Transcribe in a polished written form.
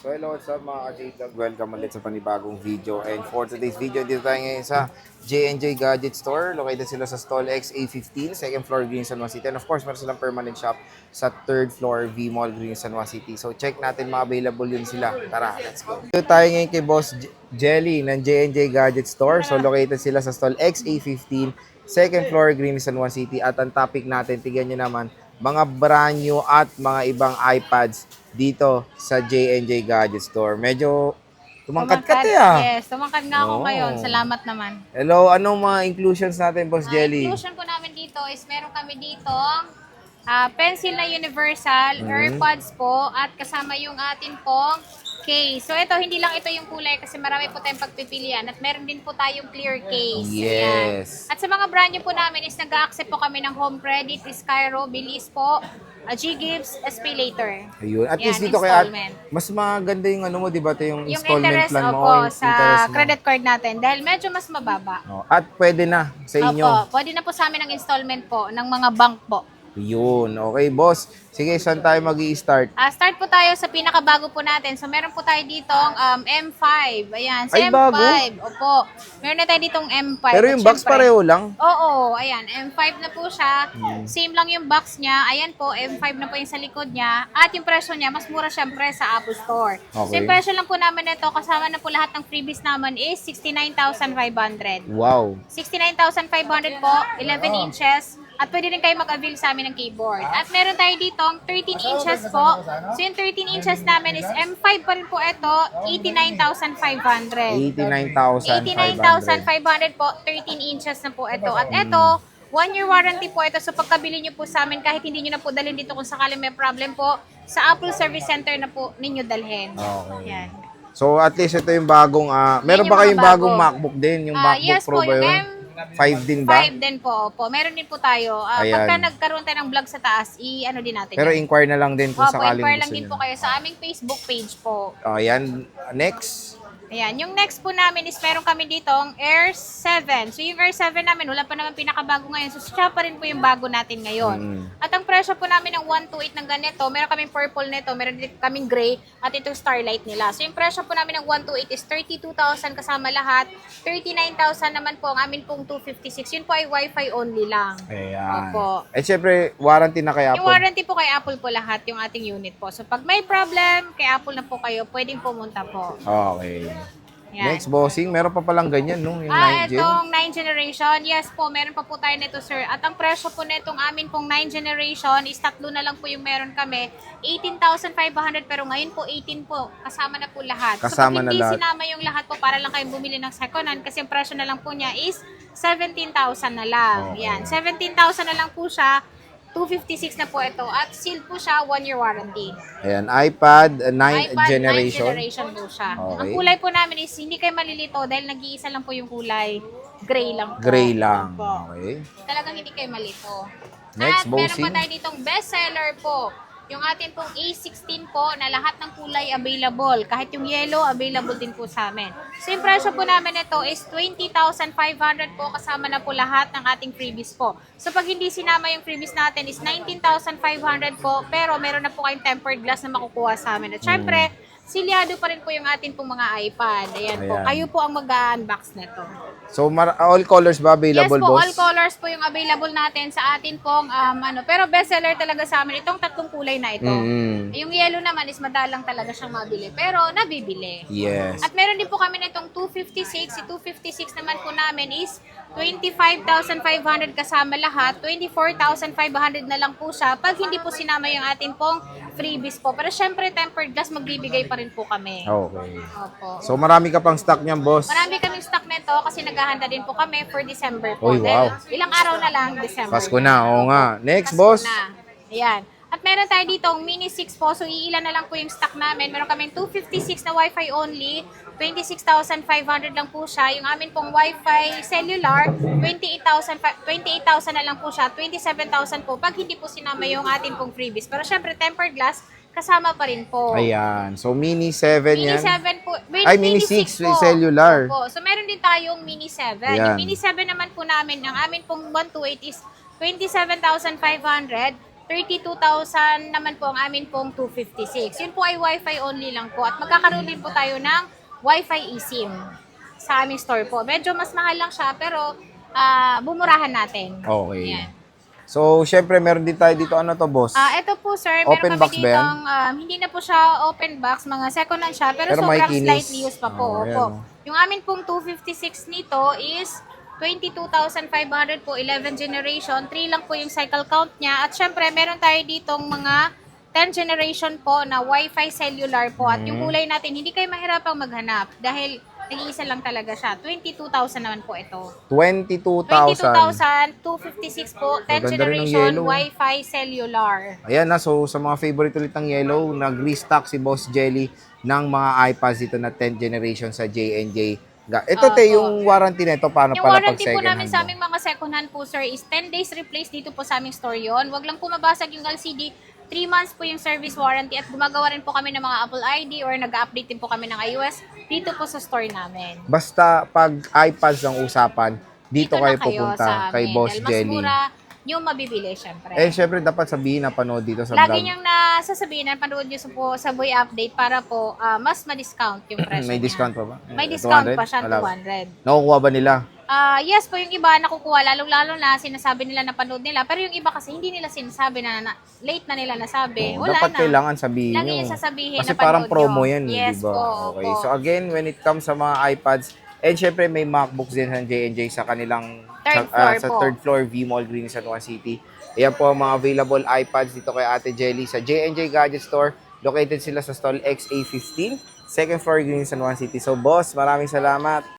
So hello, what's up mga ka-J-Vlog? Welcome ulit sa panibagong video. And for today's video, dito tayo ngayon sa J&J Gadget Store. Located sila sa Stall X A15, second floor, Green San Juan City. And of course, meron silang permanent shop sa third floor, V Mall, Green San Juan City. So check natin mga available yun sila. Tara, let's go. Dito tayo ngayon kay Boss Jelly ng J&J Gadget Store. So located sila sa Stall X A15, second floor, Green San Juan City. At ang topic natin, tignan nyo naman, mga brand new at mga ibang iPads dito sa J&J Gadget Store. Medyo tumangkad ka Yes, tumangkad nga ako Oo. ngayon. Salamat naman. Hello, anong mga inclusions natin, Boss Jelly? Inclusion po namin dito is meron kami dito pencil na universal, Mm-hmm. AirPods po, at kasama yung atin pong case. So ito, hindi lang ito yung kulay kasi marami po tayong pagpipilian at meron din po tayong clear case. Ayan. Yes. At sa mga brand new po namin is nag-accept po kami ng Home Credit, Skyro, Bilis po, G-Gives, SPay Later. Ayun. At Yan, least dito kaya installment. mas maganda yung ano mo, di ba? Ito yung Yung installment interest plan mo. opo, yung sa interest mo. credit card natin dahil medyo mas mababa. Oh, at pwede na sa inyo. Opo, pwede na po sa amin ang installment po ng mga bank po. Yun. Okay, boss. Sige, saan tayo mag-i-start? Start po tayo sa pinakabago po natin. So, meron po tayo ditong M5. Ayan, sa Ay, M5. bago? Opo. Meron na tayo ditong M5. Pero At yung box syempre- pareho lang. Oo, ayan. M5 na po siya. Same lang yung box niya. Ayan po, M5 na po yung sa likod niya. At yung presyo niya, mas mura syempre sa Apple Store. So, Okay. yung presyo lang po namin ito, kasama na po lahat ng freebies naman is 69,500. Wow. 69,500 po, 11 inches. At pwede rin kayo mag-avail sa amin ng keyboard. At meron tayo dito 13 inches po. So yung 13 inches namin is M5 pa rin po ito, 89,500. 89,500. 89,500 po, 13 inches na po ito. At ito, 1 year warranty po ito. So pagkabili nyo po sa amin, kahit hindi nyo na po dalhin dito kung sakaling may problem po, sa Apple Service Center na po ninyo dalhin. Okay. Yan. So at least ito yung bagong, meron yung ba kayong mga bago. bagong MacBook din? Yung MacBook Yes Pro po, ba yung yun? 5 din ba? 5 din po. Opo. Meron din po tayo. Ayan. Pagka nagkaroon tayo ng vlog sa taas, i-ano din natin. Pero yan. inquire na lang din kung Opo, sakaling inquire lang gusto din nyo. po kayo sa aming Facebook page po. Ayan, next. Ayan. Yung next po namin is meron kami ditong Air 7. So yung Air 7 namin, wala pa naman pinakabago ngayon. So siya pa rin po yung bago natin ngayon. At ang presyo po namin ng 128 ng ganito, meron kaming purple nito, meron din kaming gray, at itong starlight nila. So yung presyo po namin ng 128 is 32,000 kasama lahat. 39,000 naman po ang amin pong 256. Yun po ay Wi-Fi only lang. Ayan. Opo. Eh, syempre, warranty na kaya Yung po. warranty po kay Apple po lahat, yung ating unit po. So, pag may problem, kay Apple na po kayo, pwedeng pumunta po. Okay. Yan. Next, bossing. Meron pa palang ganyan, no? Yung 9 gen. Itong 9 generation. Yes po, meron pa po tayo nito, sir. At ang presyo po nitong amin pong 9 generation is tatlo na lang po yung meron kami. 18,500 pero ngayon po 18 po. Kasama na po lahat. Kasama so, pag na hindi lahat. sinama yung lahat po, para lang kayong bumili ng second hand kasi yung presyo na lang po niya is 17,000 na lang. Okay. Yan. 17,000 na lang po siya. 256 na po ito. At sealed po siya, 1 year warranty. Ayan, iPad 9 iPad generation. 9 generation po siya. Okay. Ang kulay po namin is hindi kayo malilito dahil nag-iisa lang po yung kulay. Gray lang po. Gray lang. Opo. Okay. Talagang hindi kayo malito. Next, At meron bossing. pa tayo ditong bestseller po. Yung atin pong A16 po na lahat ng kulay available. Kahit yung yellow, available din po sa amin. So yung presyo po namin ito is 20,500 po kasama na po lahat ng ating freebies po. So pag hindi sinama yung freebies natin is 19,500 po pero meron na po kayong tempered glass na makukuha sa amin. At syempre, silyado pa rin po yung atin pong mga iPad. Ayan po. Ayan. Kayo po ang mag-unbox nito. So, all colors ba available, Yes po, boss? all colors po yung available natin sa atin pong pero bestseller talaga sa amin itong tatlong kulay na ito. Yung yellow naman is madalang talaga siyang mabili pero nabibili. Yes. At meron din po kami nitong 256. Si 256 naman po namin is 25,500 kasama lahat. 24,500 na lang po siya pag hindi po sinama yung atin pong freebies po. Pero syempre tempered glass magbibigay pa rin po kami. Okay. Opo. So, marami ka pang stock niyan, boss? Marami kaming stock nito kasi naghahanda din po kami for December po. Oy, wow. Dahil ilang araw na lang December. Pasko na, oo nga. Next, Pasko boss. na. Ayan. At meron tayo dito mini 6 po. So iilan na lang po yung stock namin. Meron kaming 256 na Wi-Fi only. 26,500 lang po siya. Yung amin pong Wi-Fi cellular, 28,000 na lang po siya. 27,000 po pag hindi po sinama yung atin pong freebies. Pero syempre tempered glass, kasama pa rin po. Ayan. So, Mini 7 Mini yan. 7 po. Ay, Mini 6 po. cellular. Opo. So, meron din tayong Mini 7. Ayan. Yung Mini 7 naman po namin, ang amin pong 128 is 27,500. 32,000 naman po ang amin pong 256. Yun po ay Wi-Fi only lang po. At magkakaroon din po tayo ng Wi-Fi eSIM sa aming store po. Medyo mas mahal lang siya, pero bumurahan natin. Okay. Yan. So, syempre, meron din tayo dito, ano to, boss? Ito po, sir, Open meron box kami ba yan? ditong, hindi na po siya open box, mga second hand siya, pero Pero may sobrang kinis. slightly used pa po. Oh, Opo. ayan, oh. Yung amin pong 256 nito is 22,500 po, 11 generation, 3 lang po yung cycle count niya. At syempre, meron tayo ditong mga 10 generation po na Wi-Fi cellular po. At yung kulay natin, hindi kayo mahirapang maghanap dahil nag-iisa lang talaga siya. 22,000 naman po ito. 22,000. 22,256 po, 10 Maganda rin ang generation yellow. Wi-Fi cellular. Ayan na, so sa mga favorite ulit ng yellow, nag-restock si Boss Jelly ng mga iPads dito na 10th generation sa J&J. Ito te, Opo. yung warranty na ito, paano Yung pala pag warranty po second namin hand? sa aming mga second hand po, sir, is 10 days replace dito po sa aming store yon. Wag lang po mabasag yung LCD. 3 months po yung service warranty at gumagawa rin po kami ng mga Apple ID or nag-update din po kami ng iOS dito po sa store namin. Basta pag iPads ang usapan, dito kayo na pupunta sa kay amin. Boss Dahil mas Jelly. mura yung mabibili, syempre. Eh, syempre, dapat sabihin na panood dito sa Lagi vlog. niyang nasasabihin na panood niyo po sa Boy Update para po mas ma-discount yung presyo May niya. discount pa ba? May discount 200? pa siya, Wala. 200. Nakukuha ba nila? Yes po, yung iba nakukuha, lalong-lalo na sinasabi nila na panood nila. Pero yung iba kasi hindi nila sinasabi late na nila nasabi. Oo, Wala dapat na. kailangan sabihin Lagi nyo. yung sasabihin Kasi na parang panood promo nyo. yan, Yes di ba? po, Okay. opo. So again, when it comes sa mga iPads, and syempre may MacBooks din sa J&J sa kanilang Third floor sa po. third floor V-Mall Green San Juan City. Ayan po ang mga available iPads dito kay Ate Jelly sa J&J Gadget Store. Located sila sa stall XA15, second floor Green San Juan City. So boss, maraming salamat.